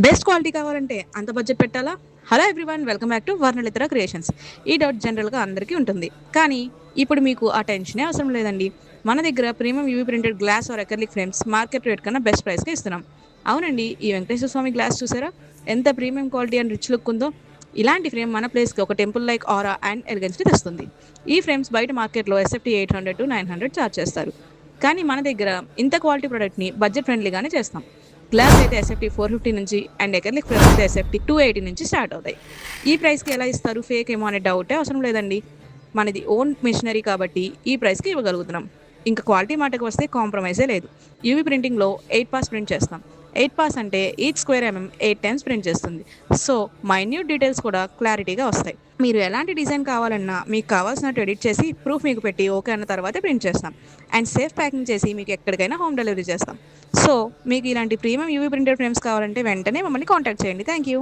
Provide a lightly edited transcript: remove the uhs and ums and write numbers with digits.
Best quality కావాలంటే అంత budget పెట్టాలా? Hello everyone, welcome back to Varnalithara creations. ఈ డౌట్ జనరల్గా అందరికీ ఉంటుంది, కానీ ఇప్పుడు మీకు ఆ టెన్షనే అవసరం లేదండి. మన దగ్గర premium UV printed glass are acrylic frames market rate కన్నా బెస్ట్ ప్రైస్కి ఇస్తున్నాం. అవునండి, ఈ వెంకటేశ్వర స్వామి గ్లాస్ చూసారా, ఎంత premium quality and rich look ఉందో. ఇలాంటి ఫ్రేమ్ మన ప్లేస్కి ఒక టెంపుల్ లైక్ ఆరా అండ్ ఎలిగెన్స్ని తెస్తుంది. ఈ ఫ్రేమ్స్ బయట మార్కెట్లో ఎస్ఎఫ్టీ 800 to 900 ఛార్జ్ చేస్తారు, కానీ మన దగ్గర ఇంత క్వాలిటీ ప్రోడక్ట్ని బడ్జెట్ ఫ్రెండ్లీగానే చేస్తాం. గ్లాస్ అయితే ఎస్ఎఫ్టీ 450 నుంచి అండ్ ఎకర్లిక్ ఫ్రేమ్ అయితే ఎస్ఎఫ్టీ 280 నుంచి స్టార్ట్ అవుతాయి. ఈ ప్రైస్కి ఎలా ఇస్తారు, ఫేక్ ఏమో అనే డౌటే అవసరం లేదండి. మనది ఓన్ మిషనరీ కాబట్టి ఈ ప్రైస్కి ఇవ్వగలుగుతున్నాం. ఇంకా క్వాలిటీ మాటకు వస్తే కాంప్రమైజే లేదు. యూవీ ప్రింటింగ్లో 8 పాస్ ప్రింట్ చేస్తాం. 8 పాస్ అంటే each square MM 8 times print చేస్తుంది. సో మైన్యూట్ డీటెయిల్స్ కూడా క్లారిటీగా వస్తాయి. మీరు ఎలాంటి డిజైన్ కావాలన్నా మీకు కావాల్సినట్టు ఎడిట్ చేసి ప్రూఫ్ మీకు పెట్టి ఓకే అన్న తర్వాతే ప్రింట్ చేస్తాం. అండ్ సేఫ్ ప్యాకింగ్ చేసి మీకు ఎక్కడికైనా హోమ్ డెలివరీ చేస్తాం. సో మీకు ఇలాంటి ప్రీమియం యూవీ ప్రింటెడ్ ఫ్రేమ్స్ కావాలంటే వెంటనే మమ్మల్ని కాంటాక్ట్ చేయండి. Thank you.